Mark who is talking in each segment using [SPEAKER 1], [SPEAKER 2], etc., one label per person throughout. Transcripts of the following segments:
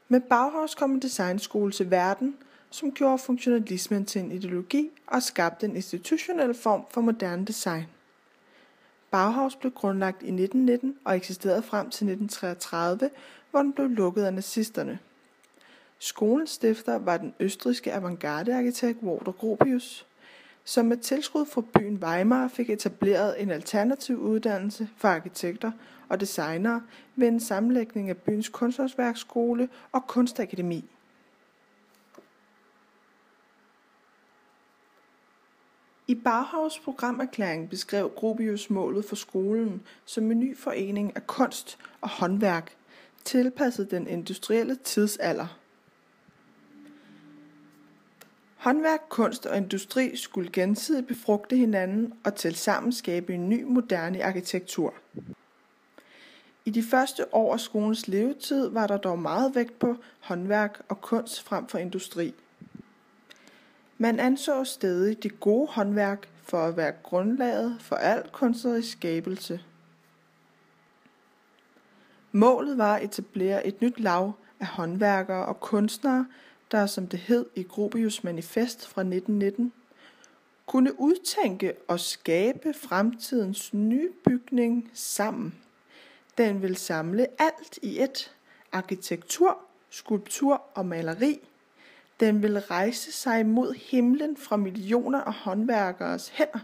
[SPEAKER 1] Med Bauhaus kom en designskole til verden, som gjorde funktionalismen til en ideologi og skabte en institutionel form for moderne design. Bauhaus blev grundlagt i 1919 og eksisterede frem til 1933, hvor den blev lukket af nazisterne. Skolens stifter var den østrigske avantgarde-arkitekt Walter Gropius, som med tilskud fra byen Weimar fik etableret en alternativ uddannelse for arkitekter og designere ved en sammenlægning af byens kunsthåndværksskole og kunstakademi. I Bauhaus' programerklæring beskrev Gropius målet for skolen som en ny forening af kunst og håndværk, tilpasset den industrielle tidsalder. Håndværk, kunst og industri skulle gensidigt befrugte hinanden og tilsammen skabe en ny moderne arkitektur. I de første år af skolens levetid var der dog meget vægt på håndværk og kunst frem for industri. Man anså stadig det gode håndværk for at være grundlaget for al kunstnerisk skabelse. Målet var at etablere et nyt lag af håndværkere og kunstnere, der, som det hed i Gropius manifest fra 1919, kunne udtænke og skabe fremtidens nye bygning sammen. Den vil samle alt i et: arkitektur, skulptur og maleri. Den vil rejse sig mod himlen fra millioner af håndværkeres hænder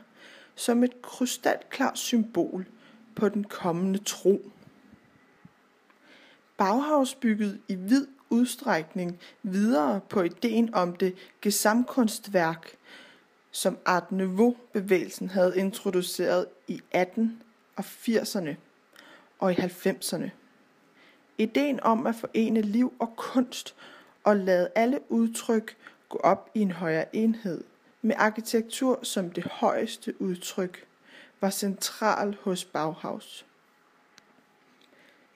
[SPEAKER 1] som et krystalklart symbol på den kommende tro. Bauhaus byggede i vid udstrækning videre på ideen om det Gesamtkunstværk, som Art Nouveau-bevægelsen havde introduceret i 1880'erne og i 90'erne. Ideen om at forene liv og kunst og lade alle udtryk gå op i en højere enhed, med arkitektur som det højeste udtryk, var central hos Bauhaus.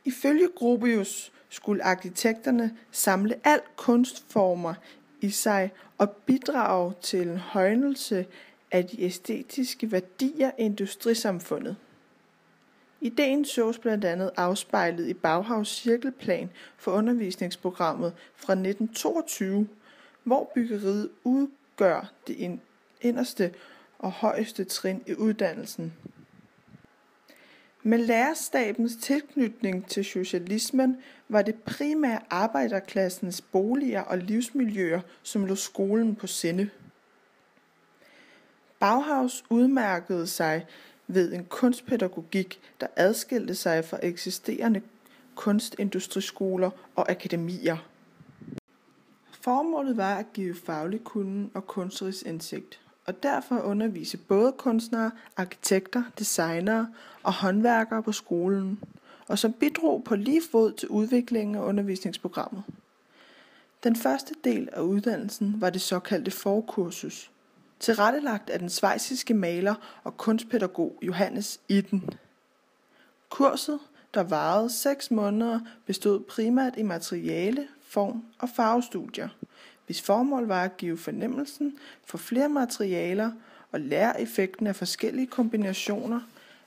[SPEAKER 1] Ifølge Gropius skulle arkitekterne samle al kunstformer i sig og bidrage til en højnelse af de æstetiske værdier i industrisamfundet. Ideen sås blandt andet afspejlet i Bauhaus' cirkelplan for undervisningsprogrammet fra 1922, hvor byggeriet udgør det inderste og højeste trin i uddannelsen. Med lærerstabens tilknytning til socialismen var det primært arbejderklassens boliger og livsmiljøer, som lå skolen på sinde. Bauhaus udmærkede sig ved en kunstpædagogik, der adskilte sig fra eksisterende kunstindustriskoler og akademier. Formålet var at give faglig kunnen og kunstnerisk indsigt, og derfor undervise både kunstnere, arkitekter, designere og håndværkere på skolen, og som bidrog på lige fod til udviklingen af undervisningsprogrammet. Den første del af uddannelsen var det såkaldte forkursus, tilrettelagt af den schweiziske maler og kunstpædagog Johannes Itten. Kurset, der varede 6 måneder, bestod primært i materiale, form og farvestudier, hvis formål var at give fornemmelsen for flere materialer og lære effekten af forskellige kombinationer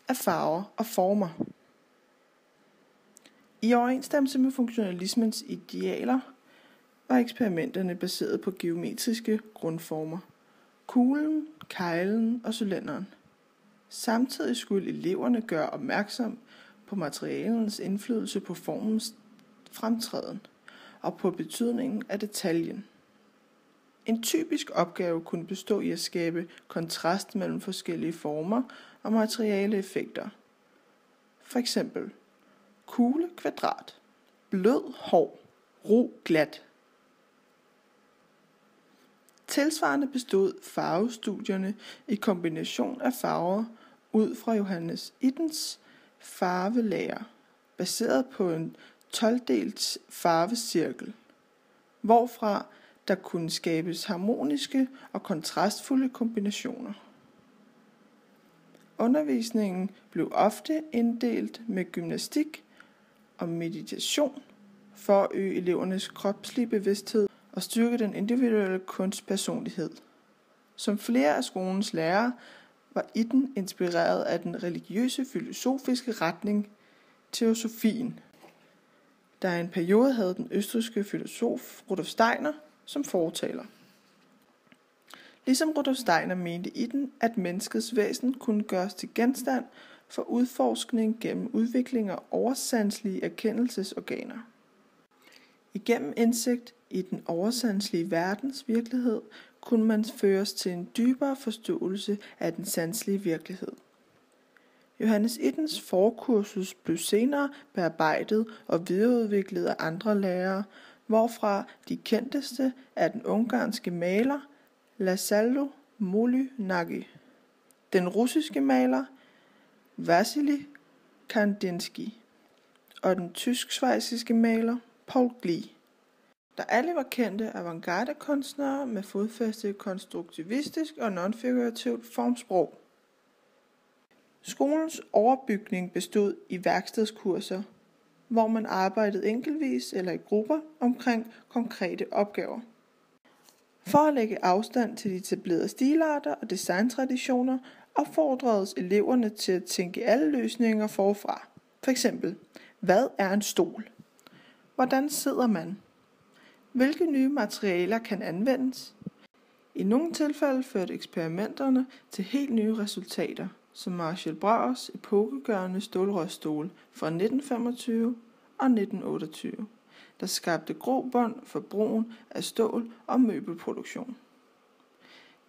[SPEAKER 1] af farver og former. I overensstemmelse med funktionalismens idealer var eksperimenterne baseret på geometriske grundformer: kuglen, keglen og cylinderen. Samtidig skulle eleverne gøre opmærksom på materialernes indflydelse på formens fremtræden og på betydningen af detaljen. En typisk opgave kunne bestå i at skabe kontrast mellem forskellige former og materialeeffekter. For eksempel kugle kvadrat, blød hård, ro glat. Tilsvarende bestod farvestudierne i kombination af farver ud fra Johannes Ittens farvelære, baseret på en 12-dels farvecirkel, hvorfra der kunne skabes harmoniske og kontrastfulde kombinationer. Undervisningen blev ofte inddelt med gymnastik og meditation for at øge elevernes kropslige bevidsthed og styrke den individuelle kunstpersonlighed. Som flere af skolens lærere var Itten inspireret af den religiøse filosofiske retning teosofien. der i en periode havde den østrigske filosof Rudolf Steiner som fortaler. Ligesom Rudolf Steiner mente i den, at menneskets væsen kunne gøres til genstand for udforskning gennem udvikling af oversanselige erkendelsesorganer. Igennem indsigt i den oversanselige verdens virkelighed kunne man føres til en dybere forståelse af den sanselige virkelighed. Johannes Ittens forkursus blev senere bearbejdet og videreudviklet af andre lærere, hvorfra de kendteste er den ungarske maler László Molynagyi, den russiske maler Vasili Kandinsky og den tysk-schweiziske maler Paul Klee, der alle var kendte avantgarde-kunstnere med fodfæste i konstruktivistisk og nonfigurativt formsprog. Skolens overbygning bestod i værkstedskurser, hvor man arbejdede enkeltvis eller i grupper omkring konkrete opgaver. For at lægge afstand til de etablerede stilarter og designtraditioner opfordredes eleverne til at tænke alle løsninger forfra. For eksempel, hvad er en stol? Hvordan sidder man? Hvilke nye materialer kan anvendes? I nogle tilfælde førte eksperimenterne til helt nye resultater, som Marshall Breuers epokegørende stålrørsstole fra 1925 og 1928, der skabte grobund for brugen af stål og møbelproduktion.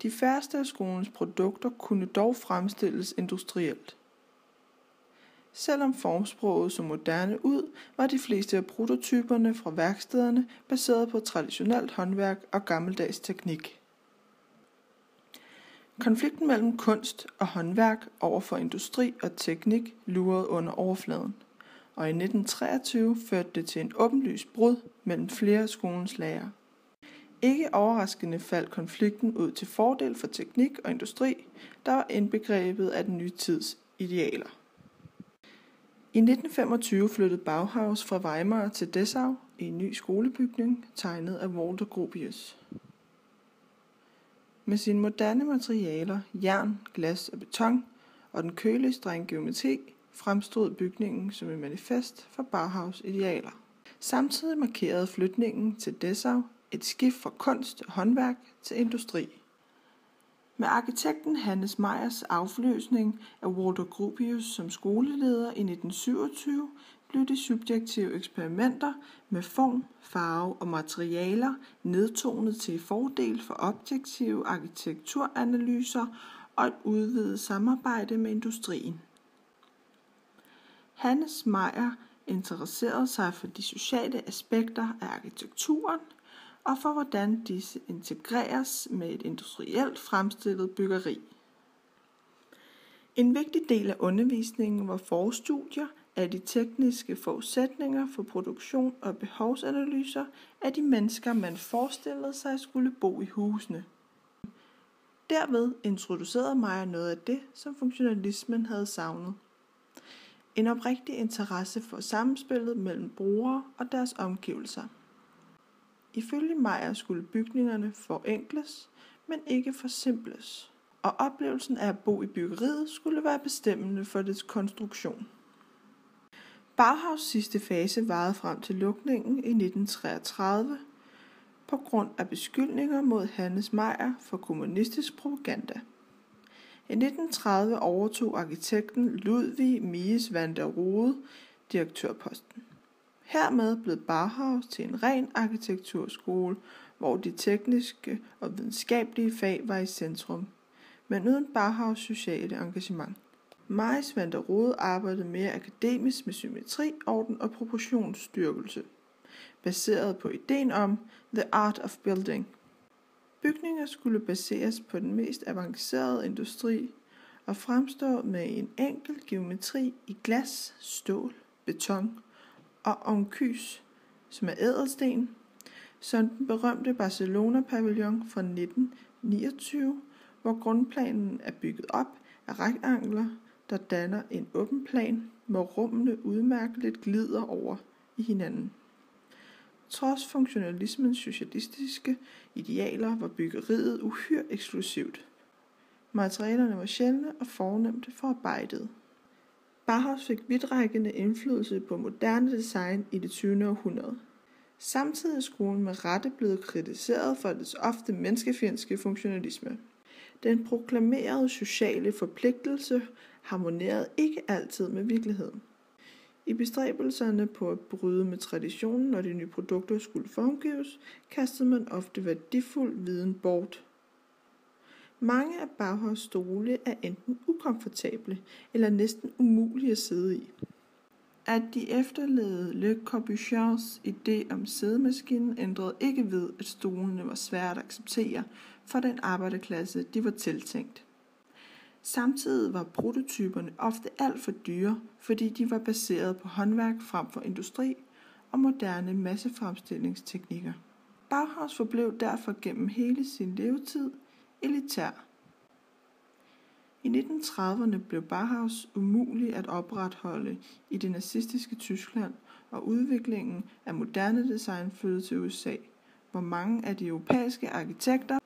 [SPEAKER 1] De færreste af skolens produkter kunne dog fremstilles industrielt. Selvom formsproget så moderne ud, var de fleste af prototyperne fra værkstederne baseret på traditionelt håndværk og gammeldags teknik. Konflikten mellem kunst og håndværk overfor industri og teknik lurede under overfladen, og i 1923 førte det til en åbenlys brud mellem flere af skolens lærere. Ikke overraskende faldt konflikten ud til fordel for teknik og industri, der var indbegrebet af den nye tids idealer. I 1925 flyttede Bauhaus fra Weimar til Dessau i en ny skolebygning, tegnet af Walter Gropius. Med sine moderne materialer, jern, glas og beton, og den kølige strenge geometri, fremstod bygningen som et manifest for Bauhaus' idealer. Samtidig markerede flytningen til Dessau et skift fra kunst og håndværk til industri. Med arkitekten Hannes Meyers afløsning af Walter Gropius som skoleleder i 1927 blev de subjektive eksperimenter med form, farve og materialer nedtonet til fordel for objektive arkitekturanalyser og et udvidet samarbejde med industrien. Hannes Meyer interesserede sig for de sociale aspekter af arkitekturen og for hvordan disse integreres med et industrielt fremstillet byggeri. En vigtig del af undervisningen var forstudier af de tekniske forudsætninger for produktion og behovsanalyser af de mennesker, man forestillede sig skulle bo i husene. Derved introducerede Meyer noget af det, som funktionalismen havde savnet. En oprigtig interesse for samspillet mellem brugere og deres omgivelser. Ifølge Meyer skulle bygningerne forenkles, men ikke forsimples, og oplevelsen af at bo i byggeriet skulle være bestemmende for dets konstruktion. Bauhaus' sidste fase varede frem til lukningen i 1933 på grund af beskyldninger mod Hannes Meyer for kommunistisk propaganda. I 1930 overtog arkitekten Ludwig Mies van der Rohe direktørposten. Hermed blev Bauhaus til en ren arkitekturskole, hvor de tekniske og videnskabelige fag var i centrum, men uden Bauhaus' sociale engagement. Mies van der Rohe arbejdede mere akademisk med symmetri, orden og proportionsstyrkelse, baseret på ideen om The Art of Building. Bygninger skulle baseres på den mest avancerede industri og fremstå med en enkel geometri i glas, stål, beton og onkys, som er ædelsten, som den berømte Barcelona-pavillon fra 1929, hvor grundplanen er bygget op af rektangler, der danner en åben plan, hvor rummene udmærkeligt glider over i hinanden. Trods funktionalismens socialistiske idealer var byggeriet uhyre eksklusivt. Materialerne var sjældne og fornemt forarbejdede. Bauhaus fik vidtrækkende indflydelse på moderne design i det 20. århundrede. Samtidig er skolen med rette blevet kritiseret for dets ofte menneskefjendske funktionalisme. Den proklamerede sociale forpligtelse harmonerede ikke altid med virkeligheden. I bestræbelserne på at bryde med traditionen, når de nye produkter skulle formgives, kastede man ofte værdifuld viden bort. Mange af Bauhaus stole er enten ukomfortable eller næsten umulige at sidde i. At de efterlevede Le Corbusiers idé om sædemaskinen ændrede ikke ved, at stolene var svære at acceptere for den arbejderklasse, de var tiltænkt. Samtidig var prototyperne ofte alt for dyre, fordi de var baseret på håndværk frem for industri og moderne massefremstillingsteknikker. Bauhaus forblev derfor gennem hele sin levetid elitær. I 1930'erne blev Bauhaus umulig at opretholde i det nazistiske Tyskland, og udviklingen af moderne design flyttede til USA, hvor mange af de europæiske arkitekter,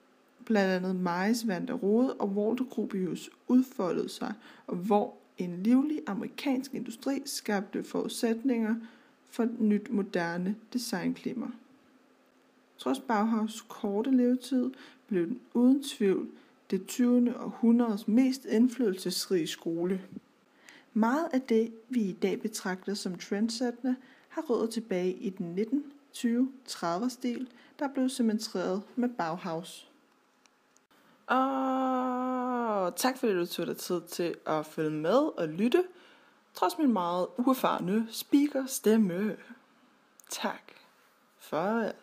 [SPEAKER 1] blandt andet Mies van der Rohe og Walter Gropius, udfoldede sig, og hvor en livlig amerikansk industri skabte forudsætninger for et nyt moderne designklima. Trods Bauhaus' korte levetid blev den uden tvivl det 20. århundredes mest indflydelsesrige skole. Meget af det, vi i dag betragter som trendsættende, har rødder tilbage i den 1920-30'er-stil, der blev cementeret med Bauhaus. Og tak fordi du tog dig tid til at følge med og lytte, trods min meget uerfarne speakerstemme. Tak. Farvel.